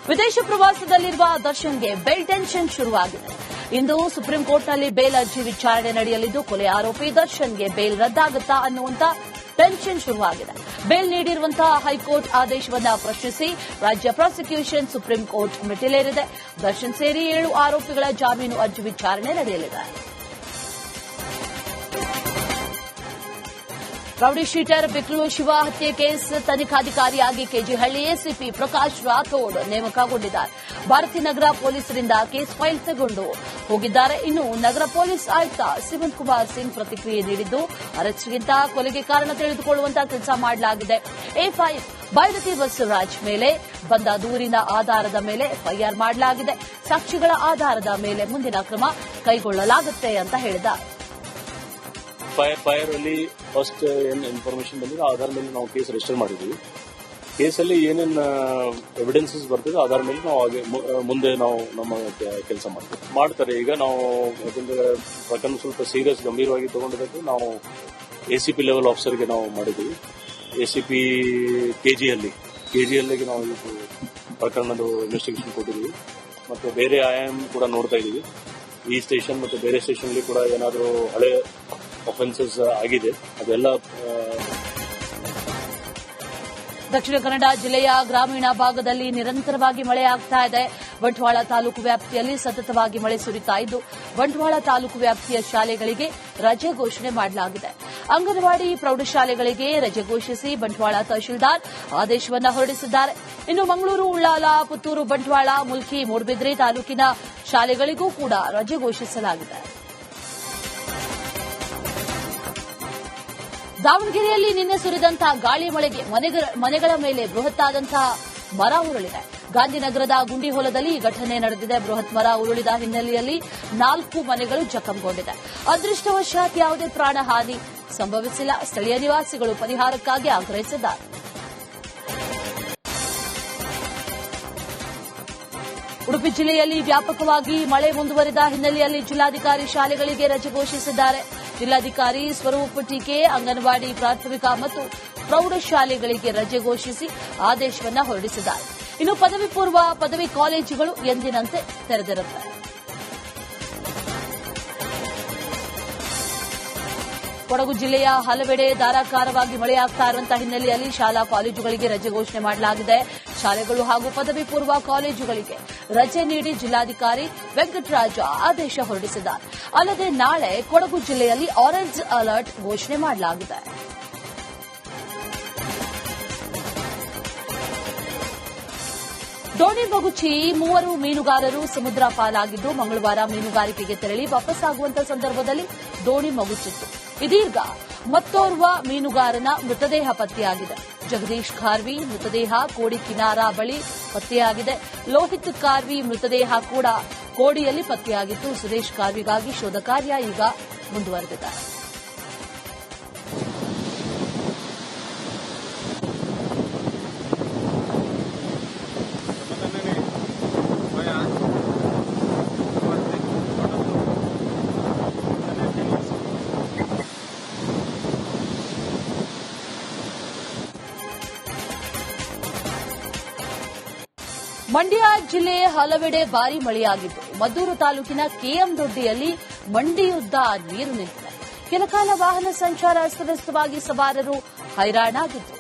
ವಿದೇಶ ಪ್ರವಾಸದಲ್ಲಿರುವ ದರ್ಶನ್ಗೆ ಬೇಲ್ ಟೆನ್ಷನ್ ಶುರುವಾಗಿದೆ. ಇಂದು ಸುಪ್ರೀಂ ಕೋರ್ಟ್ನಲ್ಲಿ ಬೇಲ್ ಅರ್ಜಿ ವಿಚಾರಣೆ ನಡೆಯಲಿದ್ದು, ಕೊಲೆ ಆರೋಪಿ ದರ್ಶನ್ಗೆ ಬೇಲ್ ರದ್ದಾಗುತ್ತಾ ಅನ್ನುವಂತ ಟೆನ್ಷನ್ ಶುರುವಾಗಿದೆ. ಬೇಲ್ ನೀಡಿರುವಂತಹ ಹೈಕೋರ್ಟ್ ಆದೇಶವನ್ನು ಪ್ರಶ್ನಿಸಿ ರಾಜ್ಯ ಪ್ರಾಸಿಕ್ಯೂಷನ್ ಸುಪ್ರೀಂ ಕೋರ್ಟ್ ಮೆಟ್ಟಿಲೇರಿದೆ. ದರ್ಶನ್ ಸೇರಿ 7 ಆರೋಪಿಗಳ ಜಾಮೀನು ಅರ್ಜಿ ವಿಚಾರಣೆ ನಡೆಯಲಿದೆ. ರೌಡಿ ಶೀಟರ್ ಬಿಕ್ಲು ಶಿವ ಹತ್ಯೆ ಕೇಸ್ ತನಿಖಾಧಿಕಾರಿಯಾಗಿ ಕೆಜಿಹಳ್ಳಿ ಎಸಿಪಿ ಪ್ರಕಾಶ್ ರಾಥೋಡ್ ನೇಮಕಗೊಂಡಿದ್ದಾರೆ. ಭಾರತೀಯ ನಗರ ಪೊಲೀಸರಿಂದ ಕೇಸ್ ಫೈಲ್ ತಗೊಂಡು ಹೋಗಿದ್ದಾರೆ. ಇನ್ನು ನಗರ ಪೊಲೀಸ್ ಆಯುಕ್ತ ಸಿಮಂತ್ ಕುಮಾರ್ ಸಿಂಗ್ ಪ್ರತಿಕ್ರಿಯೆ ನೀಡಿದ್ದು, ಅರೆಸ್ಟ್ಗಿಂತ ಕೊಲೆಗೆ ಕಾರಣ ತಿಳಿದುಕೊಳ್ಳುವಂತಹ ಕೆಲಸ ಮಾಡಲಾಗಿದೆ. A5 ಬೈರತಿ ಬಸವರಾಜ್ ಮೇಲೆ ಬಂದ ದೂರಿನ ಆಧಾರದ ಮೇಲೆ ಎಫ್ಐಆರ್ ಮಾಡಲಾಗಿದೆ. ಸಾಕ್ಷಿಗಳ ಆಧಾರದ ಮೇಲೆ ಮುಂದಿನ ಕ್ರಮ ಕೈಗೊಳ್ಳಲಾಗುತ್ತೆ ಅಂತ ಹೇಳಿದ್ದಾರೆ. ಫೈರ್ ಅಲ್ಲಿ ಫಸ್ಟ್ ಏನ್ ಇನ್ಫಾರ್ಮೇಶನ್ ಬಂದಿದೆ ಅದರ ಮೇಲೆ ನಾವು ಕೇಸ್ ರಿಜಿಸ್ಟರ್ ಮಾಡಿದ್ದೀವಿ. ಕೇಸಲ್ಲಿ ಏನೇನು ಎವಿಡೆನ್ಸಸ್ ಬರ್ತದೆ ಅದರ ಮೇಲೆ ನಾವು ಮುಂದೆ ನಾವು ನಮ್ಮ ಕೆಲಸ ಮಾಡ್ತಾರೆ. ಈಗ ನಾವು ಯಾಕಂದ್ರೆ ಪ್ರಕರಣ ಸ್ವಲ್ಪ ಸೀರಿಯಸ್ ಗಂಭೀರವಾಗಿ ತಗೊಂಡಿದ್ದಕ್ಕೆ ನಾವು ACP ಲೆವೆಲ್ ಆಫೀಸರ್ಗೆ ನಾವು ಮಾಡಿದ್ದೀವಿ. ACP ಕೆಜಿಹಳ್ಳಿಗೆ ನಾವು ಪ್ರಕರಣದ ಇನ್ವೆಸ್ಟಿಗೇಷನ್ ಕೊಟ್ಟಿದ್ದೀವಿ. ಮತ್ತೆ ಬೇರೆ IIM ಕೂಡ ನೋಡ್ತಾ ಇದ್ದೀವಿ. ಈ ಸ್ಟೇಷನ್ ಮತ್ತೆ ಬೇರೆ ಸ್ಟೇಷನ್ ಕೂಡ ಏನಾದರೂ ಹಳೆ ಅಫೆನ್ಸಸ್ ಆಗಿದೆ ಅದೆಲ್ಲ. ದಕ್ಷಿಣ ಕನ್ನಡ ಜಿಲ್ಲೆಯ ಗ್ರಾಮೀಣ ಭಾಗದಲ್ಲಿ ನಿರಂತರವಾಗಿ ಮಳೆಯಾಗ್ತಾ ಇದೆ. ಬಂಟ್ವಾಳ ತಾಲೂಕು ವ್ಯಾಪ್ತಿಯಲ್ಲಿ ಸತತವಾಗಿ ಮಳೆ ಸುರಿತಾ ಇದ್ದು, ಬಂಟ್ವಾಳ ತಾಲೂಕು ವ್ಯಾಪ್ತಿಯ ಶಾಲೆಗಳಿಗೆ ರಜೆ ಘೋಷಣೆ ಮಾಡಲಾಗಿದೆ. ಅಂಗನವಾಡಿ ಪ್ರೌಢಶಾಲೆಗಳಿಗೆ ರಜೆ ಘೋಷಿಸಿ ಬಂಟ್ವಾಳ ತಹಶೀಲ್ದಾರ್ ಆದೇಶವನ್ನು ಹೊರಡಿಸಿದ್ದಾರೆ. ಇನ್ನು ಮಂಗಳೂರು, ಉಳ್ಳಾಲ, ಪುತ್ತೂರು, ಬಂಟ್ವಾಳ, ಮುಲ್ಕಿ, ಮೂಡಬಿದ್ರೆ ತಾಲೂಕಿನ ಶಾಲೆಗಳಿಗೂ ಕೂಡ ರಜೆ ಘೋಷಿಸಲಾಗಿದೆ. ದಾವಣಗೆರೆಯಲ್ಲಿ ನಿನ್ನೆ ಸುರಿದಂತಹ ಗಾಳಿ ಮಳೆಗೆ ಮನೆಗಳ ಮೇಲೆ ಬೃಹತ್ತಾದಂತಹ ಮರ ಉರುಳಿದೆ. ಗಾಂಧಿನಗರದ ಗುಂಡಿಹೊಲದಲ್ಲಿ ಈ ಘಟನೆ ನಡೆದಿದೆ. ಬೃಹತ್ ಮರ ಉರುಳಿದ ಹಿನ್ನೆಲೆಯಲ್ಲಿ 4 ಮನೆಗಳು ಜಖಂಗೊಂಡಿದೆ. ಅದೃಷ್ಟವಶಾತ್ ಯಾವುದೇ ಪ್ರಾಣಹಾನಿ ಸಂಭವಿಸಿಲ್ಲ. ಸ್ಥಳೀಯ ನಿವಾಸಿಗಳು ಪರಿಹಾರಕ್ಕಾಗಿ ಆಗ್ರಹಿಸಿದ್ದಾರೆ. ಉಡುಪಿ ಜಿಲ್ಲೆಯಲ್ಲಿ ವ್ಯಾಪಕವಾಗಿ ಮಳೆ ಮುಂದುವರಿದ ಹಿನ್ನೆಲೆಯಲ್ಲಿ ಜಿಲ್ಲಾಧಿಕಾರಿ ಶಾಲೆಗಳಿಗೆ ರಜೆ ಘೋಷಿಸಿದ್ದಾರೆ. ಜಿಲ್ಲಾಧಿಕಾರಿ ಸ್ವರೂಪ್ ಟೀಕೆ ಅಂಗನವಾಡಿ ಪ್ರಾಥಮಿಕ ಮತ್ತು ಪ್ರೌಢಶಾಲೆಗಳಿಗೆ ರಜೆ ಘೋಷಿಸಿ ಆದೇಶವನ್ನು ಹೊರಡಿಸಿದ್ದಾರೆ. ಇನ್ನು ಪದವಿ ಪೂರ್ವ, ಪದವಿ ಕಾಲೇಜುಗಳು ಎಂದಿನಂತೆ ತೆರೆದಿರುತ್ತವೆ. ಕೊಡಗು ಜಿಲ್ಲೆಯ ಹಲವೆಡೆ ಧಾರಾಕಾರವಾಗಿ ಮಳೆಯಾಗ್ತಾ ಇರುವಂತಹ ಹಿನ್ನೆಲೆಯಲ್ಲಿ ಶಾಲಾ ಕಾಲೇಜುಗಳಿಗೆ ರಜೆ ಘೋಷಣೆ ಮಾಡಲಾಗಿದೆ. ಶಾಲೆಗಳು ಹಾಗೂ ಪದವಿ ಪೂರ್ವ ಕಾಲೇಜುಗಳಿಗೆ ರಜೆ ನೀಡಿ ಜಿಲ್ಲಾಧಿಕಾರಿ ವೆಂಕಟರಾಜ ಆದೇಶ ಹೊರಡಿಸಿದ್ದಾರೆ. ಅಲ್ಲದೆ ನಾಳೆ ಕೊಡಗು ಜಿಲ್ಲೆಯಲ್ಲಿ ಆರೆಂಜ್ ಅಲರ್ಟ್ ಘೋಷಣೆ ಮಾಡಲಾಗಿದೆ. ದೋಣಿ ಮಗುಚಿ 3 ಮೀನುಗಾರರು ಸಮುದ್ರ ಪಾಲಾಗಿದ್ದು, ಮಂಗಳವಾರ ಮೀನುಗಾರಿಕೆಗೆ ತೆರಳಿ ವಾಪಸ್ಸಾಗುವಂತಹ ಸಂದರ್ಭದಲ್ಲಿ ದೋಣಿ ಮಗುಚಿತ್ತು. ಇದೀಗ ಮತ್ತೋರ್ವ ಮೀನುಗಾರನ ಮೃತದೇಹ ಪತ್ತೆಯಾಗಿದೆ. ಜಗದೀಶ್ ಖಾರ್ವಿ ಮೃತದೇಹ ಕೋಡಿ ಕಿನಾರಾ ಬಳಿ ಪತ್ತೆಯಾಗಿದೆ. ಲೋಹಿತ್ ಖಾರ್ವಿ ಮೃತದೇಹ ಕೂಡ ಕೋಡಿಯಲ್ಲಿ ಪತ್ತೆಯಾಗಿತ್ತು. ಸುರೇಶ್ ಖಾರ್ವಿಗಾಗಿ ಶೋಧ ಕಾರ್ಯ ಈಗ ಮುಂದುವರೆದಿದೆ. ಮಂಡ್ಯ ಜಿಲ್ಲೆ ಹಲವೆಡೆ ಭಾರೀ ಮಳೆಯಾಗಿದ್ದು, ಮದ್ದೂರು ತಾಲೂಕಿನ KM ದೊಡ್ಡಿಯಲ್ಲಿ ಮಂಡಿಯುದ್ದ ನೀರು ನಿಂತಿದೆ. ಕೆಲಕಾಲ ವಾಹನ ಸಂಚಾರ ಅಸ್ತವ್ಯಸ್ತವಾಗಿ ಸವಾರರು ಹೈರಾಣಾಗಿದ್ದು,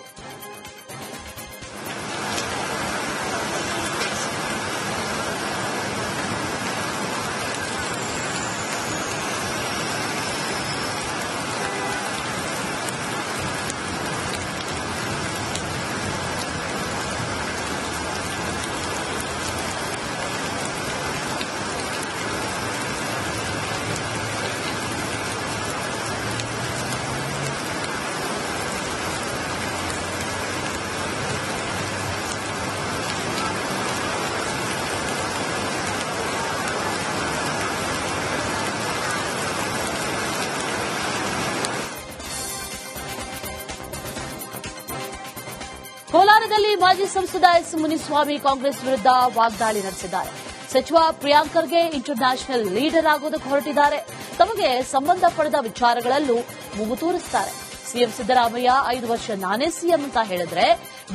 ಕೋಲಾರದಲ್ಲಿ ಮಾಜಿ ಸಂಸದ ಎಸ್ ಮುನಿಸ್ವಾಮಿ ಕಾಂಗ್ರೆಸ್ ವಿರುದ್ಧ ವಾಗ್ದಾಳಿ ನಡೆಸಿದ್ದಾರೆ. ಸಚಿವ ಪ್ರಿಯಾಂಕ್ ಖರ್ಗೆ ಇಂಟರ್ನ್ಯಾಷನಲ್ ಲೀಡರ್ ಆಗೋದಕ್ಕೆ ಹೊರಟಿದ್ದಾರೆ. ತಮಗೆ ಸಂಬಂಧಪಡದ ವಿಚಾರಗಳಲ್ಲೂ ಮೂಗು ತೂರಿಸುತ್ತಾರೆ. ಸಿಎಂ ಸಿದ್ದರಾಮಯ್ಯ 5 ವರ್ಷ ನಾನೇ ಸಿಎಂ ಅಂತ ಹೇಳಿದ್ರೆ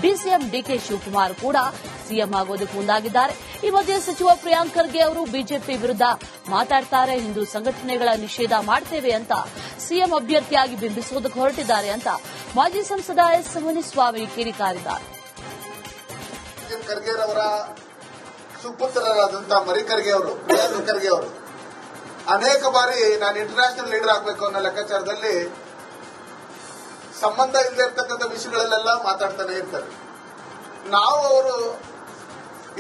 ಡಿಸಿಎಂ ಡಿಕೆ ಶಿವಕುಮಾರ್ ಕೂಡ ಸಿಎಂ ಆಗೋದಕ್ಕೆ ಮುಂದಾಗಿದ್ದಾರೆ. ಈ ಮಧ್ಯೆ ಸಚಿವ ಪ್ರಿಯಾಂಕ್ ಖರ್ಗೆ ಅವರು ಬಿಜೆಪಿ ವಿರುದ್ಧ ಮಾತಾಡ್ತಾರೆ, ಹಿಂದೂ ಸಂಘಟನೆಗಳ ನಿಷೇಧ ಮಾಡ್ತೇವೆ ಅಂತ ಸಿಎಂ ಅಭ್ಯರ್ಥಿಯಾಗಿ ಬಿಂಬಿಸುವುದಕ್ಕೆ ಹೊರಟಿದ್ದಾರೆ ಅಂತ ಮಾಜಿ ಸಂಸದ ಎಸ್ ಮುನಿಸ್ವಾಮಿ ಕಿಡಿಕಾರಿದ್ದಾರೆ. ಖರ್ಗೆ ಅವರ ಸುಪುತ್ರರಾದಂತಹ ಮರಿ ಖರ್ಗೆ ಅವರು, ಪ್ರಿಯಾಂಕ್ ಖರ್ಗೆ ಅವರು ಅನೇಕ ಬಾರಿ ನಾನು ಇಂಟರ್ನ್ಯಾಷನಲ್ ಲೀಡರ್ ಆಗಬೇಕು ಅನ್ನೋ ಲೆಕ್ಕಾಚಾರದಲ್ಲಿ ಸಂಬಂಧ ಇಲ್ಲದೆ ಇರ್ತಕ್ಕಂಥ ವಿಷಯಗಳಲ್ಲೆಲ್ಲ ಮಾತಾಡ್ತಾನೆ ಇರ್ತಾರೆ. ನಾವು ಅವರು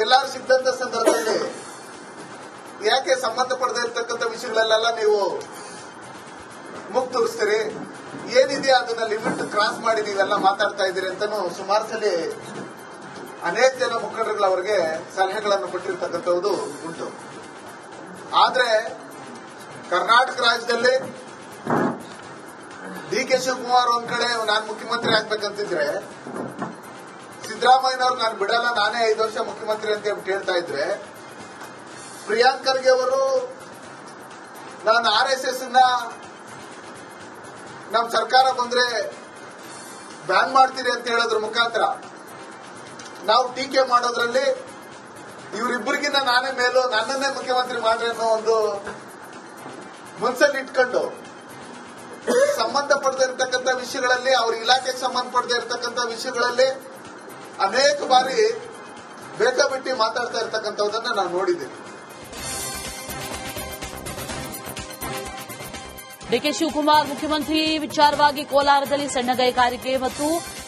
ಎಲ್ಲರೂ ಸಿದ್ದಂತ ಸಂದರ್ಭದಲ್ಲಿ ಯಾಕೆ ಸಂಬಂಧ ಪಡದೇ ಇರ್ತಕ್ಕಂಥ ವಿಷಯಗಳಲ್ಲೆಲ್ಲ ನೀವು ಮುಖ ತೋರಿಸ್ತೀರಿ, ಏನಿದೆಯಾ ಅದನ್ನ ಲಿಮಿಟ್ ಕ್ರಾಸ್ ಮಾಡಿ ನೀವೆಲ್ಲ ಮಾತಾಡ್ತಾ ಇದ್ದೀರಿ ಅಂತಾನು ಸುಮಾರು ಸಲ ಅನೇಕ ಜನ ಮುಖಂಡರುಗಳು ಅವರಿಗೆ ಸಲಹೆಗಳನ್ನು ಕೊಟ್ಟಿರ್ತಕ್ಕಂಥದ್ದು ಉಂಟು. ಆದ್ರೆ ಕರ್ನಾಟಕ ರಾಜ್ಯದಲ್ಲಿ ಡಿಕೆ ಶಿವಕುಮಾರ್ ಒಂದ್ ಕಡೆ ನಾನು ಮುಖ್ಯಮಂತ್ರಿ ಆಗ್ಬೇಕಂತಿದ್ರೆ, ಸಿದ್ದರಾಮಯ್ಯನವ್ರು ನಾನು ಬಿಡಲ್ಲ, ನಾನೇ 5 ವರ್ಷ ಮುಖ್ಯಮಂತ್ರಿ ಅಂತ ಹೇಳ್ತಾ ಇದ್ರೆ, ಪ್ರಿಯಾಂಕ್ ಖರ್ಗೆ ಅವರು ನಾನು RSS ನಮ್ಮ ಸರ್ಕಾರ ಬಂದ್ರೆ ಬ್ಯಾನ್ ಮಾಡ್ತೀರಿ ಅಂತ ಹೇಳೋದ್ರ ಮುಖಾಂತರ ನಾವು ಟೀಕೆ ಮಾಡೋದ್ರಲ್ಲಿ ಇವರಿಬ್ಬರಿಗಿನ್ನ ನಾನೇ ಮೇಲೂ, ನನ್ನನ್ನೇ ಮುಖ್ಯಮಂತ್ರಿ ಮಾಡ್ರಿ ಅನ್ನೋ ಒಂದು ಮನಸ್ಸಲ್ಲಿ ಇಟ್ಕೊಂಡು ಸಂಬಂಧಪಡದೇ ಇರತಕ್ಕಂಥ ವಿಷಯಗಳಲ್ಲಿ, ಅವ್ರ ಇಲಾಖೆಗೆ ಸಂಬಂಧಪಡದೇ ಇರತಕ್ಕಂಥ ವಿಷಯಗಳಲ್ಲಿ ಅನೇಕ ಬಾರಿ ಬೇಕಾಬಿಟ್ಟಿ ಮಾತಾಡ್ತಾ ಇರತಕ್ಕಂಥದ್ದನ್ನ ನಾವು ನೋಡಿದ್ದೀವಿ. ಡಿಕೆ ಶಿವಕುಮಾರ್ ಮುಖ್ಯಮಂತ್ರಿ ವಿಚಾರವಾಗಿ ಕೋಲಾರದಲ್ಲಿ ಸಣ್ಣ ಕೈಗಾರಿಕೆ ಮತ್ತು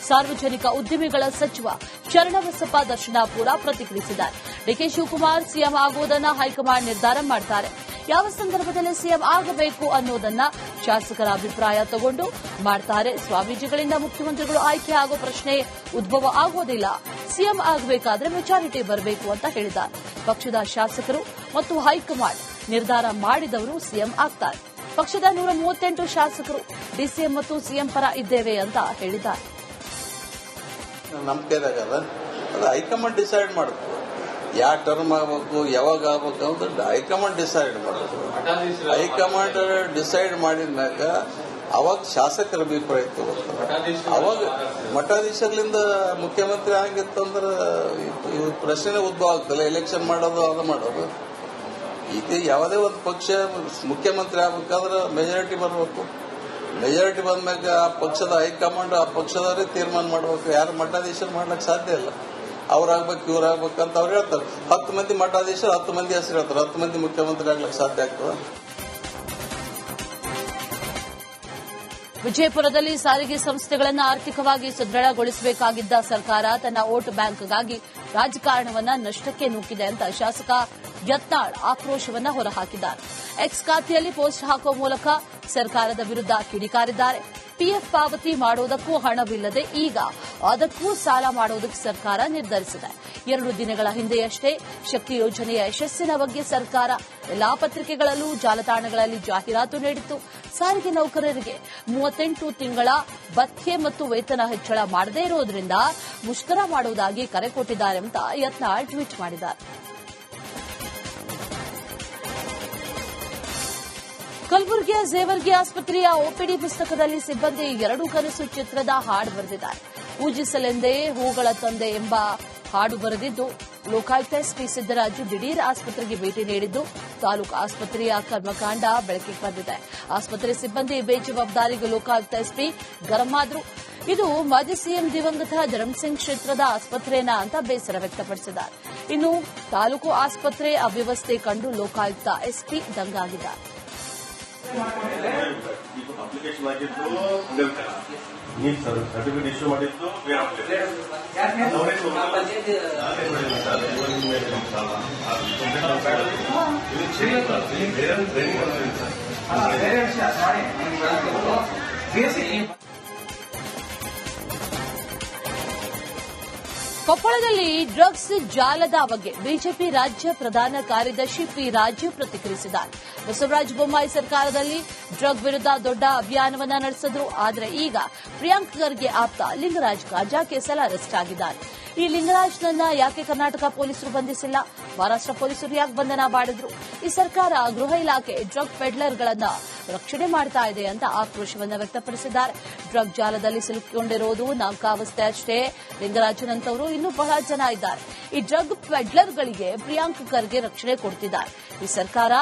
ಸಾರ್ವಜನಿಕ ಉದ್ದಿಮೆಗಳ ಸಚಿವ ಶರಣಬಸಪ್ಪ ದರ್ಶನಾಪುರ ಪ್ರತಿಕ್ರಿಯಿಸಿದ್ದಾರೆ. ಡಿಕೆ ಶಿವಕುಮಾರ್ ಸಿಎಂ ಆಗುವುದನ್ನು ಹೈಕಮಾಂಡ್ ನಿರ್ಧಾರ ಮಾಡ್ತಾರೆ. ಯಾವ ಸಂದರ್ಭದಲ್ಲಿ ಸಿಎಂ ಆಗಬೇಕು ಅನ್ನೋದನ್ನ ಶಾಸಕರ ಅಭಿಪ್ರಾಯ ತಗೊಂಡು ಮಾಡ್ತಾರೆ. ಸ್ವಾಮೀಜಿಗಳಿಂದ ಮುಖ್ಯಮಂತ್ರಿಗಳು ಆಯ್ಕೆ ಆಗೋ ಪ್ರಶ್ನೆ ಉದ್ಭವ ಆಗೋದಿಲ್ಲ. ಸಿಎಂ ಆಗಬೇಕಾದ್ರೆ ಮೆಚಾರಿಟಿ ಬರಬೇಕು ಅಂತ ಹೇಳಿದ್ದಾರೆ. ಪಕ್ಷದ ಶಾಸಕರು ಮತ್ತು ಹೈಕಮಾಂಡ್ ನಿರ್ಧಾರ ಮಾಡಿದವರು ಸಿಎಂ ಆಗ್ತಾರೆ. ಪಕ್ಷದ 138 ಶಾಸಕರು ಡಿಸಿಎಂ ಮತ್ತು ಸಿಎಂ ಪರ ಇದ್ದೇವೆ ಅಂತ ಹೇಳಿದ್ದಾರೆ. ನಂಬಿಕೆದಾಗಲ್ಲ, ಅದು ಹೈಕಮಾಂಡ್ ಡಿಸೈಡ್ ಮಾಡಬೇಕು. ಯಾವ ಟರ್ಮ್ ಆಗಬೇಕು, ಯಾವಾಗ ಆಗಬೇಕು ಅಂತ ಹೈಕಮಾಂಡ್ ಡಿಸೈಡ್ ಮಾಡಬೇಕು. ಹೈಕಮಾಂಡ್ ಡಿಸೈಡ್ ಮಾಡಿದ ಮ್ಯಾಗ ಅವಾಗ ಶಾಸಕರ ಅಭಿಪ್ರಾಯ ತಗೋತಾರೆ. ಅವಾಗ ಮಠಾಧೀಶರ್ಲಿಂದ ಮುಖ್ಯಮಂತ್ರಿ ಆಗಿತ್ತಂದ್ರೆ ಪ್ರಶ್ನೆ ಉದ್ಭವ ಆಗ್ತಲ್ಲ. ಎಲೆಕ್ಷನ್ ಮಾಡೋದು, ಅದು ಮಾಡೋದು. ಈಗ ಯಾವುದೇ ಒಂದು ಪಕ್ಷ ಮುಖ್ಯಮಂತ್ರಿ ಆಗ್ಬೇಕಾದ್ರೆ ಮೆಜಾರಿಟಿ ಬರಬೇಕು. ಮೆಜಾರಿಟಿ ಬಂದ್ಮ್ಯಾಗ ಆ ಪಕ್ಷದ ಹೈಕಮಾಂಡ್ ಆ ಪಕ್ಷದವರೇ ತೀರ್ಮಾನ ಮಾಡಬೇಕು. ಯಾರು ಮಠಾಧೀಶರು ಮಾಡ್ಲಿಕ್ಕೆ ಸಾಧ್ಯ ಇಲ್ಲ. ಅವ್ರಾಗ್ಬೇಕು ಇವ್ರಾಗ್ಬೇಕಂತ ಅವ್ರು ಹೇಳ್ತಾರೆ. 10 ಮಂದಿ ಮಠಾಧೀಶರು 10 ಮಂದಿ ಹೆಸರು ಹೇಳ್ತಾರೆ. 10 ಮಂದಿ ಮುಖ್ಯಮಂತ್ರಿ ಆಗ್ಲಿಕ್ಕೆ ಸಾಧ್ಯ ಆಗ್ತದೆ. ವಿಜಯಪುರದಲ್ಲಿ ಸಾರಿಗೆ ಸಂಸ್ಥೆಗಳನ್ನು ಆರ್ಥಿಕವಾಗಿ ಸದೃಢಗೊಳಿಸಬೇಕಾಗಿದ್ದ ಸರ್ಕಾರ ತನ್ನ ವೋಟ್ ಬ್ಯಾಂಕ್ಗಾಗಿ ರಾಜಕಾರಣವನ್ನ ನಷ್ಟಕ್ಕೆ ನೂಕಿದೆ ಅಂತ ಶಾಸಕ ಯತ್ನಾಳ್ ಆಕ್ರೋಶವನ್ನ ಹೊರಹಾಕಿದ್ದಾರೆ. ಎಕ್ಸ್ ಖಾತೆಯಲ್ಲಿ ಪೋಸ್ಟ್ ಹಾಕುವ ಮೂಲಕ ಸರ್ಕಾರದ ವಿರುದ್ಧ ಕಿಡಿಕಾರಿದ್ದಾರೆ. ಪಿಎಫ್ ಪಾವತಿ ಮಾಡುವುದಕ್ಕೂ ಹಣವಿಲ್ಲದೆ ಈಗ ಅದಕ್ಕೂ ಸಾಲ ಮಾಡುವುದಕ್ಕೆ ಸರ್ಕಾರ ನಿರ್ಧರಿಸಿದೆ. 2 ದಿನಗಳ ಹಿಂದೆಯಷ್ಟೇ ಶಕ್ತಿ ಯೋಜನೆಯ ಯಶಸ್ಸಿನ ಬಗ್ಗೆ ಸರ್ಕಾರ ಎಲ್ಲಾ ಪತ್ರಿಕೆಗಳಲ್ಲೂ ಜಾಲತಾಣಗಳಲ್ಲಿ ಜಾಹೀರಾತು ನೀಡಿತ್ತು. ಸಾರಿಗೆ ನೌಕರರಿಗೆ 38 ತಿಂಗಳ ಭತ್ಯೆ ಮತ್ತು ವೇತನ ಹೆಚ್ಚಳ ಮಾಡದೇ ಇರುವುದರಿಂದ ಮುಷ್ಕರ ಮಾಡುವುದಾಗಿ ಕರೆ ಕೊಟ್ಟಿದ್ದಾರೆ ಅಂತ ಯತ್ನಾಳ್ ಟ್ವೀಟ್ ಮಾಡಿದ್ದಾರೆ. ಕಲಬುರಗಿಯ ಜೇವರ್ಗಿ ಆಸ್ಪತ್ರೆಯ ಒಪಿಡಿ ಪುಸ್ತಕದಲ್ಲಿ ಸಿಬ್ಬಂದಿ 2 ಕನಸು ಚಿತ್ರದ ಹಾಡು ಬರೆದಿದ್ದಾರೆ. ಪೂಜಿಸಲೆಂದೇ ಹೂಗಳ ತಂದೆ ಎಂಬ ಹಾಡು ಬರೆದಿದ್ದು, ಲೋಕಾಯುಕ್ತ ಎಸ್ಪಿ ಸಿದ್ದರಾಜು ದಿಢೀರ್ ಆಸ್ಪತ್ರೆಗೆ ಭೇಟಿ ನೀಡಿದ್ದು ತಾಲೂಕು ಆಸ್ಪತ್ರೆಯ ಕರ್ಮಕಾಂಡ ಬೆಳಕಿಗೆ ಬಂದಿದೆ. ಆಸ್ಪತ್ರೆ ಸಿಬ್ಬಂದಿ ಬೇಜವಾಬ್ದಾರಿಗೆ ಲೋಕಾಯುಕ್ತ ಎಸ್ಪಿ ಗರಂ ಆದ್ರು. ಇದು ಮಾಜಿ ಸಿಎಂ ದಿವಂಗತ ಧರ್ಮಸಿಂಗ್ ಕ್ಷೇತ್ರದ ಆಸ್ಪತ್ರೆನಾ ಅಂತ ಬೇಸರ ವ್ಯಕ್ತಪಡಿಸಿದ್ದಾರೆ. ಇನ್ನು ತಾಲೂಕು ಆಸ್ಪತ್ರೆ ಅವ್ಯವಸ್ಥೆ ಕಂಡು ಲೋಕಾಯುಕ್ತ ಎಸ್ಪಿ ದಂಗಾಗಿದ್ದಾರೆ. ಅಪ್ಲಿಕೇಶನ್ ಆಗಿದ್ದು ನೀವು ಸರ್ಟಿಫಿಕೇಟ್ ಇಶ್ಯೂ ಮಾಡಿದ್ದು ಕೊಪ್ಪಳದಲ್ಲಿ ಡ್ರಗ್ಸ್ ಜಾಲದ ಬಗ್ಗೆ ಬಿಜೆಪಿ ರಾಜ್ಯ ಪ್ರಧಾನ ಕಾರ್ಯದರ್ಶಿ ಪಿ ರಾಜು ಪ್ರತಿಕ್ರಿಯಿಸಿದ್ದಾರೆ. ಬಸವರಾಜ ಬೊಮ್ಮಾಯಿ ಸರ್ಕಾರದಲ್ಲಿ ಡ್ರಗ್ ವಿರುದ್ಧ ದೊಡ್ಡ ಅಭಿಯಾನವನ್ನ ನಡೆಸಿದ್ರು. ಆದರೆ ಈಗ ಪ್ರಿಯಾಂಕ್ ಖರ್ಗೆ ಆಪ್ತ ಲಿಂಗರಾಜ್ ಕಾಜಾ ಕೇಸಲ್ಲಿ ಅರೆಸ್ಟ್ ಆಗಿದ್ದಾರೆ. ಈ ಲಿಂಗರಾಜ್ನನ್ನ ಯಾಕೆ ಕರ್ನಾಟಕ ಪೊಲೀಸರು ಬಂಧಿಸಿಲ್ಲ? ಮಹಾರಾಷ್ಟ್ರ ಪೊಲೀಸರು ಯಾಕೆ ಬಂಧನ ಮಾಡಿದ್ರು? ಈ ಸರ್ಕಾರ ಗೃಹ ಇಲಾಖೆ ಡ್ರಗ್ ಪೆಡ್ಲರ್ಗಳನ್ನ ರಕ್ಷಣೆ ಮಾಡ್ತಾ ಇದೆ ಅಂತ ಆಕ್ರೋಶವನ್ನು ವ್ಯಕ್ತಪಡಿಸಿದ್ದಾರೆ. ಡ್ರಗ್ ಜಾಲದಲ್ಲಿ ಸಿಲುಕಿಕೊಂಡಿರೋದು ನಾಮಕಾವಸ್ಥೆ ಅಷ್ಟೇ. ಲಿಂಗರಾಜನಂತವರು ಇನ್ನೂ ಬಹಳ ಜನ ಇದ್ದಾರೆ. ಈ ಡ್ರಗ್ ಪೆಡ್ಲರ್ಗಳಿಗೆ ಪ್ರಿಯಾಂಕ್ ಖರ್ಗೆ ರಕ್ಷಣೆ ಕೊಡ್ತಿದ್ದಾರೆ. ಈ ಸರ್ಕಾರ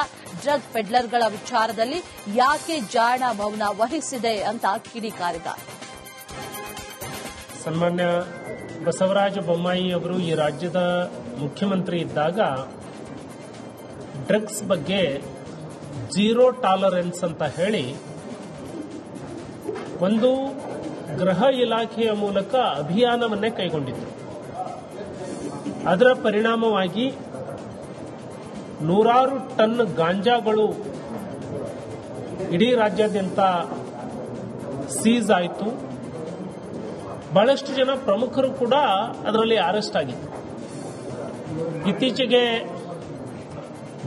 ಡ್ರಗ್ ಪೆಡ್ಲರ್ಗಳ ವಿಚಾರದಲ್ಲಿ ಯಾಕೆ ಜಾಣ ಮೌನ ವಹಿಸಿದೆ ಅಂತ ಕಿಡಿಕಾರಿದ್ದಾರೆ. ಸನ್ಮಾನ್ಯ ಬಸವರಾಜ ಬೊಮ್ಮಾಯಿ ಅವರು ಈ ರಾಜ್ಯದ ಮುಖ್ಯಮಂತ್ರಿ ಇದ್ದಾಗ ಡ್ರಗ್ಸ್ ಬಗ್ಗೆ ಝೀರೋ ಟಾಲರೆನ್ಸ್ ಅಂತ ಹೇಳಿ ಒಂದು ಗೃಹ ಇಲಾಖೆಯ ಮೂಲಕ ಅಭಿಯಾನವನ್ನೇ ಕೈಗೊಂಡಿದ್ರು. ಅದರ ಪರಿಣಾಮವಾಗಿ ನೂರಾರು ಟನ್ ಗಾಂಜಾಗಳು ಇಡೀ ರಾಜ್ಯಾದ್ಯಂತ ಸೀಸ್ ಆಯಿತು. ಬಹಳಷ್ಟು ಜನ ಪ್ರಮುಖರು ಕೂಡ ಅದರಲ್ಲಿ ಅರೆಸ್ಟ್ ಆಗಿತ್ತು. ಇತ್ತೀಚೆಗೆ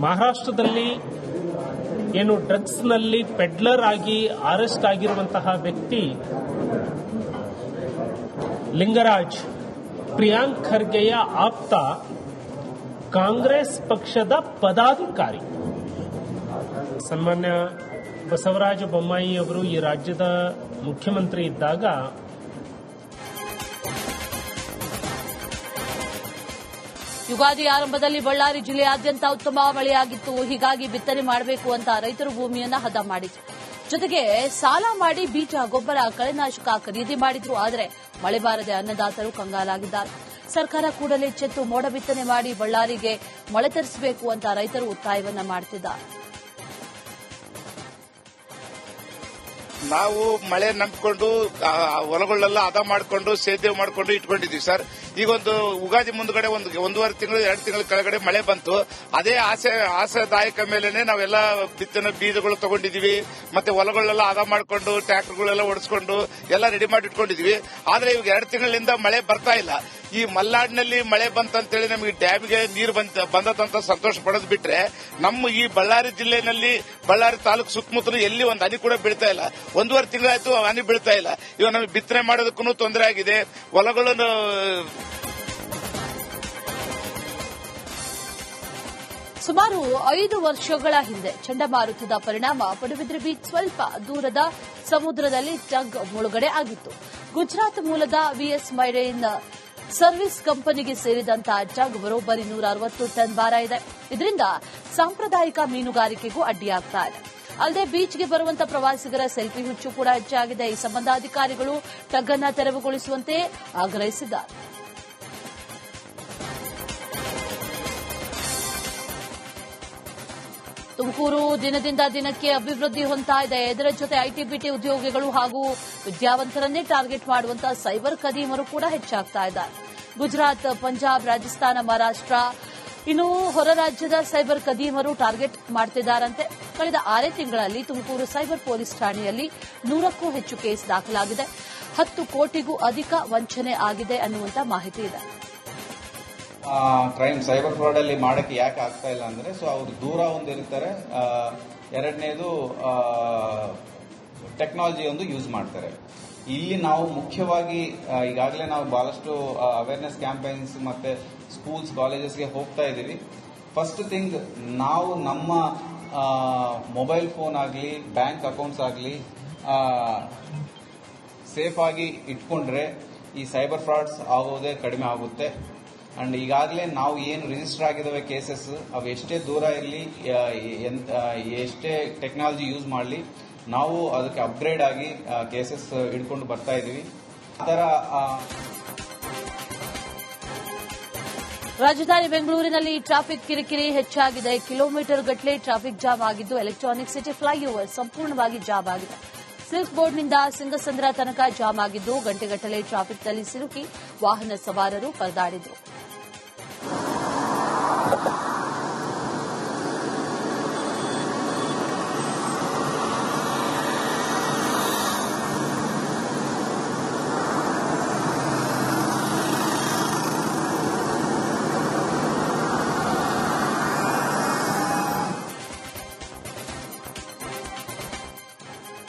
ಮಹಾರಾಷ್ಟ್ರದಲ್ಲಿ ಏನು ಡ್ರಗ್ಸ್ನಲ್ಲಿ ಪೆಡ್ಲರ್ ಆಗಿ ಅರೆಸ್ಟ್ ಆಗಿರುವಂತಹ ವ್ಯಕ್ತಿ ಲಿಂಗರಾಜ್, ಪ್ರಿಯಾಂಕ್ ಖರ್ಗೆಯ ಆಪ್ತ, ಕಾಂಗ್ರೆಸ್ ಪಕ್ಷದ ಪದಾಧಿಕಾರಿ. ಸನ್ಮಾನ್ಯ ಬಸವರಾಜ ಬೊಮ್ಮಾಯಿ ಅವರು ಈ ರಾಜ್ಯದ ಮುಖ್ಯಮಂತ್ರಿ ಇದ್ದಾಗ ಯುಗಾದಿ ಆರಂಭದಲ್ಲಿ ಬಳ್ಳಾರಿ ಜಿಲ್ಲೆಯಾದ್ಯಂತ ಉತ್ತಮ ಮಳೆಯಾಗಿತ್ತು. ಹೀಗಾಗಿ ಬಿತ್ತನೆ ಮಾಡಬೇಕು ಅಂತ ರೈತರು ಭೂಮಿಯನ್ನ ಹದ ಮಾಡಿದ್ರು. ಜೊತೆಗೆ ಸಾಲ ಮಾಡಿ ಬೀಜ, ಗೊಬ್ಬರ, ಕಳೆನಾಶಕ ಖರೀದಿ ಮಾಡಿದ್ರು. ಆದರೆ ಮಳೆ ಬಾರದೆ ಅನ್ನದಾತರು ಕಂಗಾಲಾಗಿದ್ದಾರೆ. ಸರ್ಕಾರ ಕೂಡಲೇ ಎಚ್ಚೆತ್ತು ಮೋಡ ಬಿತ್ತನೆ ಮಾಡಿ ಬಳ್ಳಾರಿಗೆ ಮಳೆ ತರಿಸಬೇಕು ಅಂತ ರೈತರು ಒತ್ತಾಯವನ್ನ ಮಾಡುತ್ತಿದ್ದಾರೆ. ನಾವು ಮಳೆ ನಂಬಿಕೊಂಡು ಹೊಲಗಳೆಲ್ಲ ಹದ ಮಾಡಿಕೊಂಡು ಸೇದ್ಯ ಮಾಡಿಕೊಂಡು ಇಟ್ಕೊಂಡಿದ್ವಿ ಸರ್. ಈಗ ಒಂದು ಉಗಾದಿ ಮುಂದ್ಗಡೆ ಒಂದೂವರೆ ತಿಂಗಳು 2 ತಿಂಗಳ ಕೆಳಗಡೆ ಮಳೆ ಬಂತು. ಅದೇ ಆಶಾದಾಯಕ ಮೇಲೆನೆ ನಾವೆಲ್ಲ ಬಿತ್ತನೆ ಬೀಜಗಳು ತಗೊಂಡಿದೀವಿ. ಮತ್ತೆ ಹೊಲಗಳೆಲ್ಲ ಹದ ಮಾಡಿಕೊಂಡು ಟ್ರ್ಯಾಕ್ಟರ್ಗಳೆಲ್ಲ ಓಡಿಸ್ಕೊಂಡು ಎಲ್ಲ ರೆಡಿ ಮಾಡಿ ಇಟ್ಕೊಂಡಿದ್ವಿ. ಆದ್ರೆ ಇವಾಗ 2 ತಿಂಗಳಿಂದ ಮಳೆ ಬರ್ತಾ ಇಲ್ಲ. ಈ ಮಲ್ನಾಡಿನಲ್ಲಿ ಮಳೆ ಬಂತಂತೇಳಿ ನಮಗೆ ಡ್ಯಾಮ್ಗೆ ನೀರು ಬಂದದಂತ ಸಂತೋಷ ಪಡೋದು ಬಿಟ್ರೆ ನಮ್ಮ ಈ ಬಳ್ಳಾರಿ ಜಿಲ್ಲೆನಲ್ಲಿ ಬಳ್ಳಾರಿ ತಾಲೂಕು ಸುತ್ತಮುತ್ತಲು ಎಲ್ಲಿ ಒಂದು ಹನಿ ಕೂಡ ಬೀಳ್ತಾ ಇಲ್ಲ. 1.5 ತಿಂಗಳಾಯ್ತು ಹನಿ ಬೀಳ್ತಾ ಇಲ್ಲ. ಇವಾಗ ನಮಗೆ ಬಿತ್ತನೆ ಮಾಡೋದಕ್ಕೂ ತೊಂದರೆ ಆಗಿದೆ. ಹೊಲಗಳನ್ನು ಸುಮಾರು 5 ವರ್ಷಗಳ ಹಿಂದೆ ಚಂಡಮಾರುತದ ಪರಿಣಾಮ ಪಡುಬಿದ್ರಿ ಬೀಚ್ ಸ್ವಲ್ಪ ದೂರದ ಸಮುದ್ರದಲ್ಲಿ ಟಗ್ ಮುಳುಗಡೆ ಆಗಿತ್ತು. ಗುಜರಾತ್ ಮೂಲದ ವಿಎಸ್ ಮೈರೇನ್ ಸರ್ವಿಸ್ ಕಂಪನಿಗೆ ಸೇರಿದಂತಹ ಟಗ್ ಬರೋಬ್ಬರಿ 160 ಟನ್ ಭಾರ ಇದೆ. ಇದರಿಂದ ಸಾಂಪ್ರದಾಯಿಕ ಮೀನುಗಾರಿಕೆಗೂ ಅಡ್ಡಿಯಾಗ್ತಾ ಇದೆ. ಅಲ್ಲದೆ ಬೀಚ್ಗೆ ಬರುವಂತಹ ಪ್ರವಾಸಿಗರ ಸೆಲ್ಫಿ ಹುಚ್ಚು ಕೂಡ ಹೆಚ್ಚಾಗಿದೆ. ಈ ಸಂಬಂಧ ಅಧಿಕಾರಿಗಳು ಟಗ್ ಅನ್ನು ತೆರವುಗೊಳಿಸುವಂತೆ ಆಗ್ರಹಿಸಿದ್ದಾರೆ. ತುಮಕೂರು ದಿನದಿಂದ ದಿನಕ್ಕೆ ಅಭಿವೃದ್ಧಿ ಹೊಂದ್ತಾ ಇದೆ. ಇದರ ಜೊತೆ ಐಟಿ ಬಿಟಿ ಉದ್ಯೋಗಿಗಳು ಹಾಗೂ ವಿದ್ಯಾವಂತರನ್ನೇ ಟಾರ್ಗೆಟ್ ಮಾಡುವಂತಹ ಸೈಬರ್ ಖದೀಮರು ಕೂಡ ಹೆಚ್ಚಾಗ್ತಾ ಇದ್ದಾರೆ. ಗುಜರಾತ್, ಪಂಜಾಬ್, ರಾಜಸ್ಥಾನ, ಮಹಾರಾಷ್ಟ್ರ ಇನ್ನು ಹೊರ ರಾಜ್ಯದ ಸೈಬರ್ ಖದೀಮರು ಟಾರ್ಗೆಟ್ ಮಾಡ್ತಿದ್ದಾರಂತೆ. ಕಳೆದ 6 ತಿಂಗಳಲ್ಲಿ ತುಮಕೂರು ಸೈಬರ್ ಪೊಲೀಸ್ ಠಾಣೆಯಲ್ಲಿ 100ಕ್ಕೂ ಹೆಚ್ಚು ಕೇಸ್ ದಾಖಲಾಗಿದೆ. 10 ಕೋಟಿಗೂ ಅಧಿಕ ವಂಚನೆ ಆಗಿದೆ ಅನ್ನುವಂತ ಮಾಹಿತಿ ಇದೆ. ಕ್ರೈಮ್ ಸೈಬರ್ ಫ್ರಾಡ್ ಅಲ್ಲಿ ಮಾಡಕ್ಕೆ ಯಾಕೆ ಆಗ್ತಾ ಇಲ್ಲ ಅಂದ್ರೆ ಅವರು ದೂರ ಒಂದಿರ್ತಾರೆ. ಎರಡನೇದು ಟೆಕ್ನಾಲಜಿ ಒಂದು ಯೂಸ್ ಮಾಡ್ತಾರೆ. ಇಲ್ಲಿ ನಾವು ಮುಖ್ಯವಾಗಿ ಈಗಾಗಲೇ ನಾವು ಬಹಳಷ್ಟು ಅವೇರ್ನೆಸ್ ಕ್ಯಾಂಪೇನ್ಸ್ ಮತ್ತೆ ಸ್ಕೂಲ್ಸ್, ಕಾಲೇಜಸ್ಗೆ ಹೋಗ್ತಾ ಇದ್ದೀವಿ. ಫಸ್ಟ್ ಥಿಂಗ್, ನಾವು ನಮ್ಮ ಮೊಬೈಲ್ ಫೋನ್ ಆಗಲಿ ಬ್ಯಾಂಕ್ ಅಕೌಂಟ್ಸ್ ಆಗಲಿ ಸೇಫ್ ಆಗಿ ಇಟ್ಕೊಂಡ್ರೆ ಈ ಸೈಬರ್ ಫ್ರಾಡ್ಸ್ ಆಗೋದೇ ಕಡಿಮೆ ಆಗುತ್ತೆ. ಅಂಡ್ ಈಗಾಗಲೇ ನಾವು ಏನು ರಿಜಿಸ್ಟರ್ ಆಗಿದ್ದಾವೆ ಕೇಸಸ್, ಅವು ಎಷ್ಟೇ ದೂರ ಇರಲಿ, ಎಷ್ಟೇ ಟೆಕ್ನಾಲಜಿ ಯೂಸ್ ಮಾಡಲಿ, ನಾವು ಅದಕ್ಕೆ ಅಪ್ಗ್ರೇಡ್ ಆಗಿ ಕೇಸಸ್ ಹಿಡ್ಕೊಂಡು ಬರ್ತಾ ಇದ್ದೀವಿ. ಆ ಥರ ರಾಜಧಾನಿ ಬೆಂಗಳೂರಿನಲ್ಲಿ ಟ್ರಾಫಿಕ್ ಕಿರಿಕಿರಿ ಹೆಚ್ಚಾಗಿದೆ. ಕಿಲೋಮೀಟರ್ ಗಟ್ಟಲೆ ಟ್ರಾಫಿಕ್ ಜಾಮ್ ಆಗಿದ್ದು ಎಲೆಕ್ಟ್ರಾನಿಕ್ ಸಿಟಿ ಫ್ಲೈಓವರ್ ಸಂಪೂರ್ಣವಾಗಿ ಜಾಮ್ ಆಗಿದೆ. ಸಿಲ್ಕ್ ಬೋರ್ಡ್ನಿಂದ ಸಿಂಗಸಂದ್ರ ತನಕ ಜಾಮ್ ಆಗಿದ್ದು ಗಂಟೆಗಟ್ಟಲೆ ಟ್ರಾಫಿಕ್ನಲ್ಲಿ ಸಿಲುಕಿ ವಾಹನ ಸವಾರರು ಪರದಾಡಿದರು.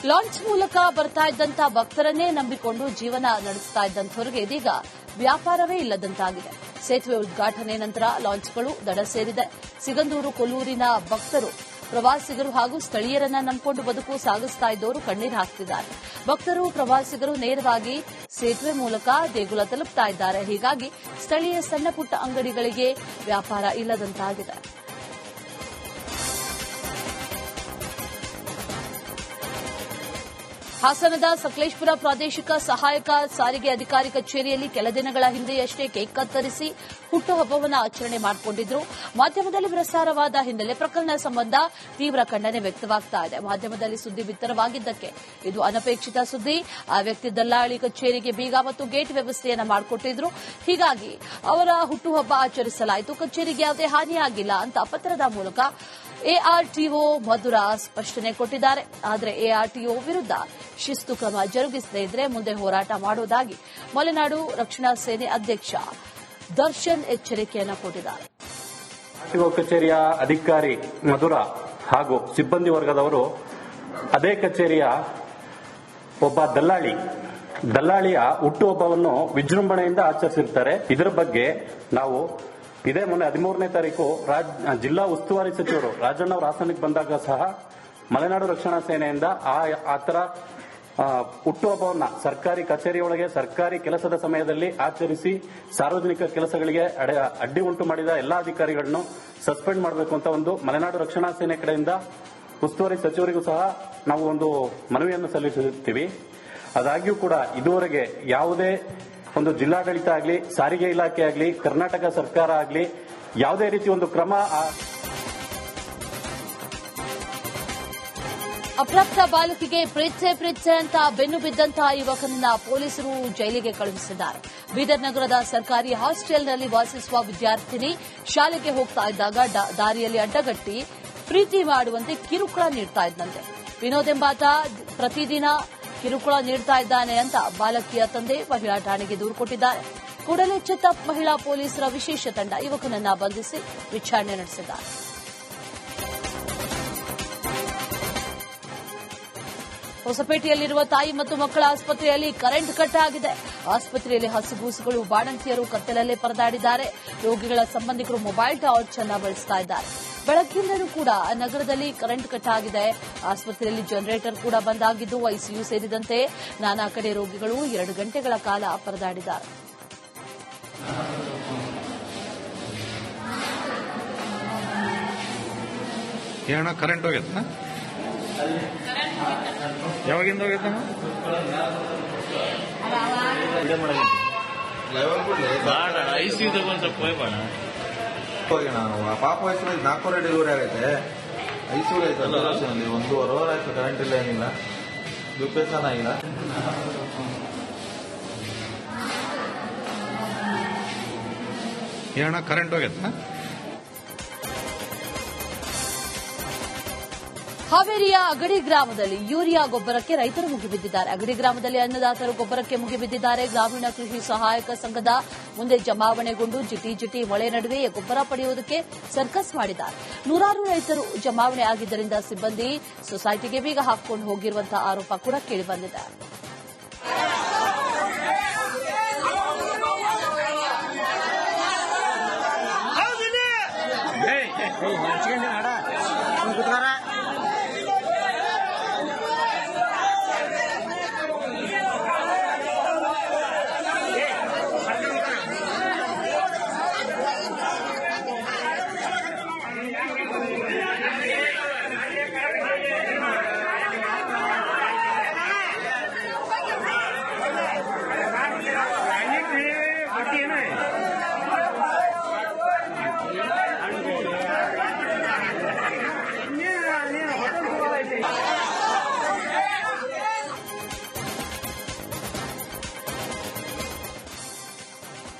ಲಾಂಚ್ ಮೂಲಕ ಬರ್ತಾ ಇದ್ದಂತ ಭಕ್ತರನ್ನೇ ನಂಬಿಕೊಂಡು ಜೀವನ ನಡೆಸ್ತಾ ಇದ್ದಂಥವರಿಗೆ ಇದೀಗ ವ್ಯಾಪಾರವೇ ಇಲ್ಲದಂತಾಗಿದೆ. ಸೇತುವೆ ಉದ್ಘಾಟನೆ ನಂತರ ಲಾಂಚ್ಗಳು ದಡ ಸೇರಿದೆ. ಸಿಗಂದೂರು, ಕೊಲ್ಲೂರಿನ ಭಕ್ತರು ಪ್ರವಾಸಿಗರು ಹಾಗೂ ಸ್ಥಳೀಯರನ್ನ ನಂಬಿಕೊಂಡು ಬದುಕು ಸಾಗಿಸ್ತಾ ಇದ್ದವರು ಕಣ್ಣೀರು ಹಾಕ್ತಿದ್ದಾರೆ. ಭಕ್ತರು, ಪ್ರವಾಸಿಗರು ನೇರವಾಗಿ ಸೇತುವೆ ಮೂಲಕ ದೇಗುಲ ತಲುಪ್ತಾ ಇದ್ದಾರೆ. ಹೀಗಾಗಿ ಸ್ಥಳೀಯ ಸಣ್ಣ ಪುಟ್ಟ ಅಂಗಡಿಗಳಿಗೆ ವ್ಯಾಪಾರ ಇಲ್ಲದಂತಾಗಿದೆ. ಹಾಸನದ ಸಕಲೇಶಪುರ ಪ್ರಾದೇಶಿಕ ಸಹಾಯಕ ಸಾರಿಗೆ ಅಧಿಕಾರಿ ಕಚೇರಿಯಲ್ಲಿ ಕೆಲ ದಿನಗಳ ಹಿಂದೆಯಷ್ಟೇ ಕೇಕ್ ಕತ್ತರಿಸಿ ಹುಟ್ಟುಹಬ್ಬವನ್ನು ಆಚರಣೆ ಮಾಡಿಕೊಂಡಿದ್ರು. ಮಾಧ್ಯಮದಲ್ಲಿ ಪ್ರಸಾರವಾದ ಹಿನ್ನೆಲೆ ಪ್ರಕರಣ ಸಂಬಂಧ ತೀವ್ರ ಖಂಡನೆ ವ್ಯಕ್ತವಾಗ್ತಾ ಇದೆ. ಮಾಧ್ಯಮದಲ್ಲಿ ಸುದ್ದಿ ಬಿತ್ತರವಾಗಿದ್ದಕ್ಕೆ ಇದು ಅನಪೇಕ್ಷಿತ ಸುದ್ದಿ. ಆ ವ್ಯಕ್ತಿ ದಲ್ಲಾಳಿ ಕಚೇರಿಗೆ ಬೀಗ ಮತ್ತು ಗೇಟ್ ವ್ಯವಸ್ಥೆಯನ್ನು ಮಾಡಿಕೊಟ್ಟಿದ್ರು. ಹೀಗಾಗಿ ಅವರ ಹುಟ್ಟುಹಬ್ಬ ಆಚರಿಸಲಾಯಿತು. ಕಚೇರಿಗೆ ಯಾವುದೇ ಹಾನಿಯಾಗಿಲ್ಲ ಅಂತ ಪತ್ರದ ಮೂಲಕ ಎಆರ್ಟಿಒ ಮಧುರ ಸ್ಪಷ್ಟನೆ ಕೊಟ್ಟಿದ್ದಾರೆ. ಆದರೆ ಎಆರ್ಟಿಒ ವಿರುದ್ಧ ಶಿಸ್ತು ಕ್ರಮ ಜರುಗಿಸದೇ ಇದ್ರೆ ಮುಂದೆ ಹೋರಾಟ ಮಾಡುವುದಾಗಿ ಮಲೆನಾಡು ರಕ್ಷಣಾ ಸೇನೆ ಅಧ್ಯಕ್ಷ ದರ್ಶನ್ ಎಚ್ಚರಿಕೆಯನ್ನು ಕೊಟ್ಟಿದ್ದಾರೆ. ಆರ್ಟಿಒ ಕಚೇರಿಯ ಅಧಿಕಾರಿ ಮಧುರ ಹಾಗೂ ಸಿಬ್ಬಂದಿ ವರ್ಗದವರು ಅದೇ ಕಚೇರಿಯ ಒಬ್ಬ ದಲ್ಲಾಳಿಯ ಹುಟ್ಟುಹಬ್ಬವನ್ನು ವಿಜೃಂಭಣೆಯಿಂದ ಆಚರಿಸಿರ್ತಾರೆ. ಇದರ ಬಗ್ಗೆ ನಾವು ಇದೇ ಮೊನ್ನೆ 13ನೇ ತಾರೀಕು ಜಿಲ್ಲಾ ಉಸ್ತುವಾರಿ ಸಚಿವರು ರಾಜಣ್ಣ ಅವರು ಹಾಸನಕ್ಕೆ ಬಂದಾಗ ಸಹ ಮಲೆನಾಡು ರಕ್ಷಣಾ ಸೇನೆಯಿಂದ ಆತರ ಹುಟ್ಟುಹಬ್ಬವನ್ನ ಸರ್ಕಾರಿ ಕಚೇರಿಯೊಳಗೆ ಸರ್ಕಾರಿ ಕೆಲಸದ ಸಮಯದಲ್ಲಿ ಆಚರಿಸಿ ಸಾರ್ವಜನಿಕ ಕೆಲಸಗಳಿಗೆ ಅಡ್ಡಿ ಉಂಟು ಮಾಡಿದ ಎಲ್ಲಾ ಅಧಿಕಾರಿಗಳನ್ನು ಸಸ್ಪೆಂಡ್ ಮಾಡಬೇಕು ಅಂತ ಒಂದು ಮಲೆನಾಡು ರಕ್ಷಣಾ ಸೇನೆ ಕಡೆಯಿಂದ ಉಸ್ತುವಾರಿ ಸಚಿವರಿಗೂ ಸಹ ನಾವು ಒಂದು ಮನವಿಯನ್ನು ಸಲ್ಲಿಸುತ್ತೀವಿ. ಆದಾಗ್ಯೂ ಕೂಡ ಇದುವರೆಗೆ ಯಾವುದೇ ಒಂದು ಜಿಲ್ಲಾಡಳಿತ ಆಗಲಿ, ಸಾರಿಗೆ ಇಲಾಖೆ ಆಗಲಿ, ಕರ್ನಾಟಕ ಸರ್ಕಾರ ಆಗಲಿ ಯಾವುದೇ ರೀತಿ ಒಂದು ಕ್ರಮ. ಅಪ್ರಾಪ್ತ ಬಾಲಕಿಗೆ ಪ್ರೀತ್ಸೆ ಅಂತ ಬೆನ್ನು ಬಿದ್ದಂತಹ ಯುವಕನನ್ನ ಪೊಲೀಸರು ಜೈಲಿಗೆ ಕಳುಹಿಸಿದ್ದಾರೆ. ಬೀದರ್ ನಗರದ ಸರ್ಕಾರಿ ಹಾಸ್ಟೆಲ್ನಲ್ಲಿ ವಾಸಿಸುವ ವಿದ್ಯಾರ್ಥಿನಿ ಶಾಲೆಗೆ ಹೋಗ್ತಾ ಇದ್ದಾಗ ದಾರಿಯಲ್ಲಿ ಅಡ್ಡಗಟ್ಟಿ ಪ್ರೀತಿ ಮಾಡುವಂತೆ ಕಿರುಕುಳ ನೀಡ್ತಾ ಇದ್ದಂತೆ. ವಿನೋದ್ ಎಂಬಾತ ಪ್ರತಿದಿನ ಕಿರುಕುಳ ನೀಡ್ತಾ ಇದ್ದಾನೆ ಅಂತ ಬಾಲಕಿಯ ತಂದೆ ಮಹಿಳಾ ಠಾಣೆಗೆ ದೂರು ಕೊಟ್ಟಿದ್ದಾರೆ. ಕೂಡಲೇ ಚಿತ್ತಪ್ ಮಹಿಳಾ ಪೊಲೀಸರ ವಿಶೇಷ ತಂಡ ಯುವಕನನ್ನ ಬಂಧಿಸಿ ವಿಚಾರಣೆ ನಡೆಸಿದ್ದಾರೆ. ಹೊಸಪೇಟೆಯಲ್ಲಿರುವ ತಾಯಿ ಮತ್ತು ಮಕ್ಕಳ ಆಸ್ಪತ್ರೆಯಲ್ಲಿ ಕರೆಂಟ್ ಕಟ್ ಆಗಿದೆ. ಆಸ್ಪತ್ರೆಯಲ್ಲಿ ಹಸುಗೂಸುಗಳು, ಬಾಣಂತಿಯರು ಕತ್ತಲಲ್ಲೇ ಪರದಾಡಿದ್ದಾರೆ. ರೋಗಿಗಳ ಸಂಬಂಧಿಕರು ಮೊಬೈಲ್ ಟಾರ್ಚ್ ಅನ್ನು ಬಳಸ್ತಾ ಇದ್ದಾರೆ. ಬೆಳಗ್ಗಿಂದಲೂ ಕೂಡ ನಗರದಲ್ಲಿ ಕರೆಂಟ್ ಕಟ್ ಆಗಿದೆ. ಆಸ್ಪತ್ರೆಯಲ್ಲಿ ಜನರೇಟರ್ ಕೂಡ ಬಂದ್ ಆಗಿದ್ದು ಐಸಿಯು ಸೇರಿದಂತೆ ನಾನಾ ಕಡೆ ರೋಗಿಗಳು 2 ಗಂಟೆಗಳ ಕಾಲ ಪರದಾಡಿದ್ದಾರೆ. ಕರೆಂಟ್ ಹೋಗ್ಯದ ಯಾವಾಗಿಂದ ಹೋಗ್ಯದ ಐಸಿಯುದಾಗ ಒಂದು ಸ್ವಲ್ಪ ಹೋಗ್ಬೇಡ ಹೋಗಿ ನಾನು ಆ ಪಾಪ ವಯಸ್ಸಲ್ಲಿ 4 ಡೆಲಿವರಿ ಆಗೈತೆ. ಐಸಿಯು ಐತಲ್ಲ 1.5 ಅವರ್ ಆಯ್ತು. ಕರೆಂಟ್ ಇಲ್ಲ, ಏನಿಲ್ಲ, ದುಪ್ಪೆ ಚೆನ್ನಾಗಿಲ್ಲ. ಕರೆಂಟ್ ಹೋಗ್ಯದ. ಹಾವೇರಿಯ ಅಗಡಿ ಗ್ರಾಮದಲ್ಲಿ ಯೂರಿಯಾ ಗೊಬ್ಬರಕ್ಕೆ ರೈತರು ಮುಗಿಬಿದ್ದಿದ್ದಾರೆ. ಅಗಡಿ ಗ್ರಾಮದಲ್ಲಿ ಅನ್ನದಾತರು ಗೊಬ್ಬರಕ್ಕೆ ಮುಗಿಬಿದ್ದಿದ್ದಾರೆ. ಗ್ರಾಮೀಣ ಕೃಷಿ ಸಹಾಯಕ ಸಂಘದ ಮುಂದೆ ಜಮಾವಣೆಗೊಂಡು ಜಿಟಿ ಮಳೆ ನಡುವೆ ಗೊಬ್ಬರ ಪಡೆಯುವುದಕ್ಕೆ ಸರ್ಕಸ್ ಮಾಡಿದ್ದಾರೆ. ನೂರಾರು ರೈತರು ಜಮಾವಣೆ ಆಗಿದ್ದರಿಂದ ಸಿಬ್ಬಂದಿ ಸೊಸೈಟಿಗೆ ಬೀಗ ಹಾಕಿಕೊಂಡು ಹೋಗಿರುವಂತಹ ಆರೋಪ ಕೂಡ ಕೇಳಿಬಂದಿದೆ.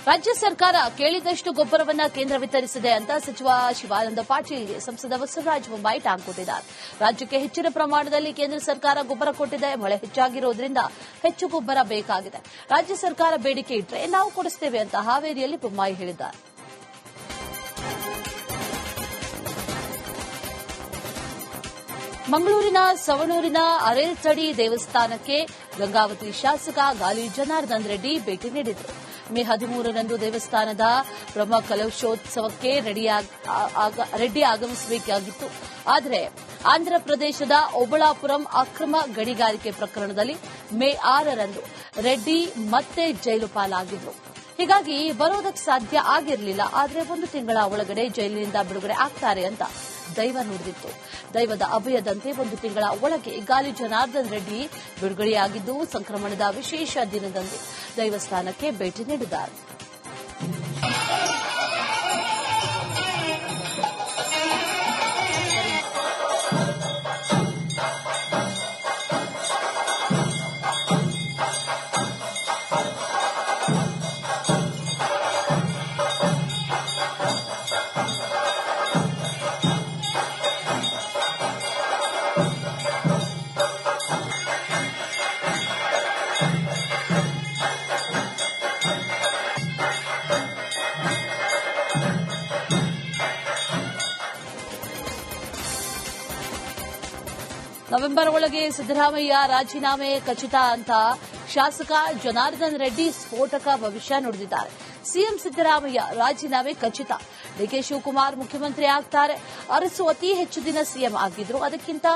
ರಾಜ್ಯ ಸರ್ಕಾರ ಕೇಳಿದಷ್ಟು ಗೊಬ್ಬರವನ್ನ ಕೇಂದ್ರ ವಿತರಿಸಿದೆ ಅಂತ ಸಚಿವ ಶಿವಾನಂದ ಪಾಟೀಲ್ಗೆ ಸಂಸದ ಬಸವರಾಜ ಬೊಮ್ಮಾಯಿ ಟಾಂಗ್ ಕೊಟ್ಟಿದ್ದಾರೆ. ರಾಜ್ಯಕ್ಕೆ ಹೆಚ್ಚಿನ ಪ್ರಮಾಣದಲ್ಲಿ ಕೇಂದ್ರ ಸರ್ಕಾರ ಗೊಬ್ಬರ ಕೊಟ್ಟಿದೆ. ಮಳೆ ಹೆಚ್ಚಾಗಿರೋದ್ರಿಂದ ಹೆಚ್ಚು ಗೊಬ್ಬರ ಬೇಕಾಗಿದೆ. ರಾಜ್ಯ ಸರ್ಕಾರ ಬೇಡಿಕೆ ಇಟ್ಟರೆ ನಾವು ಕೊಡಿಸ್ತೇವೆ ಅಂತ ಹಾವೇರಿಯಲ್ಲಿ ಬೊಮ್ಮಾಯಿ ಹೇಳಿದ್ದಾರೆ. ಮಂಗಳೂರಿನ ಸವಣೂರಿನ ಅರೇಲ್ತಡಿ ದೇವಸ್ಥಾನಕ್ಕೆ ಗಂಗಾವತಿ ಶಾಸಕ ಗಾಲಿ ಜನಾರ್ದನ್ ರೆಡ್ಡಿ ಭೇಟಿ ನೀಡಿದರು. ಮೇ 13ರಂದು ದೇವಸ್ಥಾನದ ಬ್ರಹ್ಮ ಕಲಶೋತ್ಸವಕ್ಕೆ ರೆಡ್ಡಿ ಆಗಮಿಸಬೇಕಾಗಿತ್ತು. ಆದರೆ ಆಂಧ್ರಪ್ರದೇಶದ ಓಬಳಾಪುರಂ ಅಕ್ರಮ ಗಣಿಗಾರಿಕೆ ಪ್ರಕರಣದಲ್ಲಿ ಮೇ 6ರಂದು ರೆಡ್ಡಿ ಮತ್ತೆ ಜೈಲು ಪಾಲಾಗಿದ್ರು. ಹೀಗಾಗಿ ಬರೋದಕ್ಕೆ ಸಾಧ್ಯ ಆಗಿರಲಿಲ್ಲ. ಆದರೆ 1 ತಿಂಗಳ ಒಳಗಡೆ ಜೈಲಿನಿಂದ ಬಿಡುಗಡೆ ಆಗ್ತಾರೆ ಅಂತ ದೈವ ನುಡಿದಿತ್ತು. ದೈವದ ಅಭಯದಂತೆ 1 ತಿಂಗಳ ಒಳಗೆ ಗಾಲಿ ಜನಾರ್ದನ್ ರೆಡ್ಡಿ ಬಿಡುಗಡೆಯಾಗಿದ್ದು, ಸಂಕ್ರಮಣದ ವಿಶೇಷ ದಿನದಂದು ದೈವಸ್ಥಾನಕ್ಕೆ ಭೇಟಿ ನೀಡಿದ್ದಾರೆ. ನವೆಂಬರ್ ಒಳಗೆ ಸಿದ್ದರಾಮಯ್ಯ ರಾಜೀನಾಮೆ ಖಚಿತ ಅಂತ ಶಾಸಕ ಜನಾರ್ದನ್ ರೆಡ್ಡಿ ಸ್ಫೋಟಕ ಭವಿಷ್ಯ ನುಡಿದಿದ್ದಾರೆ. ಸಿಎಂ ಸಿದ್ದರಾಮಯ್ಯ ರಾಜೀನಾಮೆ ಖಚಿತ. ಡಿಕೆ ಶಿವಕುಮಾರ್ ಮುಖ್ಯಮಂತ್ರಿ ಆಗ್ತಾರೆ. ಅರಸು ಅತಿ ಹೆಚ್ಚು ದಿನ ಸಿಎಂ ಆಗಿದ್ರು. ಅದಕ್ಕಿಂತ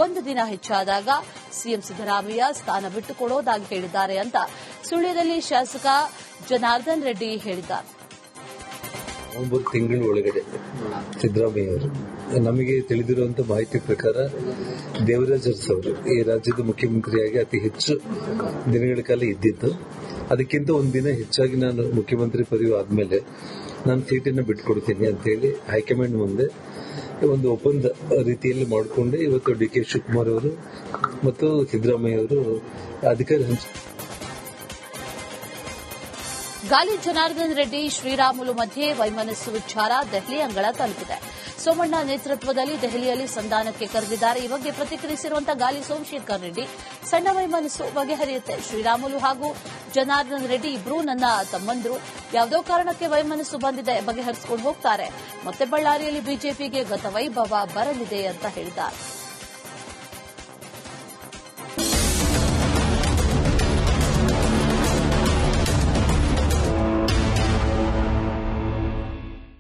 1 ದಿನ ಹೆಚ್ಚಾದಾಗ ಸಿಎಂ ಸಿದ್ದರಾಮಯ್ಯ ಸ್ಥಾನ ಬಿಟ್ಟುಕೊಡೋದಾಗಿ ಹೇಳಿದ್ದಾರೆ ಅಂತ ಸುಳ್ಯದಲ್ಲಿ ಶಾಸಕ ಜನಾರ್ದನ್ ರೆಡ್ಡಿ ಹೇಳಿದ್ದಾರೆ. 9 ತಿಂಗಳ ಒಳಗಡೆ ಸಿದ್ದರಾಮಯ್ಯ ಅವರು, ನಮಗೆ ತಿಳಿದಿರುವಂತ ಮಾಹಿತಿ ಪ್ರಕಾರ ದೇವರಾಜ್ ಅರಸು ಅವರು ಈ ರಾಜ್ಯದ ಮುಖ್ಯಮಂತ್ರಿಯಾಗಿ ಅತಿ ಹೆಚ್ಚು ದಿನಗಳ ಕಾಲ ಇದ್ದಿದ್ದು. ಅದಕ್ಕಿಂತ 1 ದಿನ ಹೆಚ್ಚಾಗಿ ನಾನು ಮುಖ್ಯಮಂತ್ರಿ ಪದವಿ ಆದ್ಮೇಲೆ ನಾನು ಸೀಟನ್ನು ಬಿಟ್ಕೊಡ್ತೀನಿ ಅಂತ ಹೇಳಿ ಹೈಕಮಾಂಡ್ ಮುಂದೆ ಒಂದು ಒಪ್ಪಂದ ರೀತಿಯಲ್ಲಿ ಮಾಡಿಕೊಂಡೆ ಇವತ್ತು ಡಿ ಕೆ ಶಿವಕುಮಾರ್ ಅವರು ಮತ್ತು ಸಿದ್ದರಾಮಯ್ಯ ಅವರು ಅಧಿಕಾರ ಗಾಲಿ ಜನಾರ್ದನ್ ರೆಡ್ಡಿ ಶ್ರೀರಾಮುಲು ಮಧ್ಯೆ ವೈಮನಸ್ಸು ವಿಚಾರ ದೆಹಲಿ ಅಂಗಳ ತಲುಪಿದೆ. ಸೋಮಣ್ಣ ನೇತೃತ್ವದಲ್ಲಿ ದೆಹಲಿಯಲ್ಲಿ ಸಂಧಾನಕ್ಕೆ ಕರೆದಿದ್ದಾರೆ. ಈ ಬಗ್ಗೆ ಪ್ರತಿಕ್ರಿಯಿಸಿರುವಂತಹ ಗಾಲಿ ಸೋಮಶೇಖರ್ ರೆಡ್ಡಿ, ಸಣ್ಣ ವೈಮನಸ್ಸು ಬಗೆಹರಿಯುತ್ತೆ. ಶ್ರೀರಾಮುಲು ಹಾಗೂ ಜನಾರ್ದನ್ ರೆಡ್ಡಿ ಇಬ್ಬರೂ ನನ್ನ ತಮ್ಮಂದ್ರು. ಯಾವುದೋ ಕಾರಣಕ್ಕೆ ವೈಮನಸ್ಸು ಬಂದಿದೆ, ಬಗೆಹರಿಸಿಕೊಂಡು ಹೋಗ್ತಾರೆ. ಮತ್ತೆ ಬಳ್ಳಾರಿಯಲ್ಲಿ ಬಿಜೆಪಿಗೆ ಗತವೈಭವ ಬರಲಿದೆ ಅಂತ ಹೇಳಿದ್ದಾರೆ.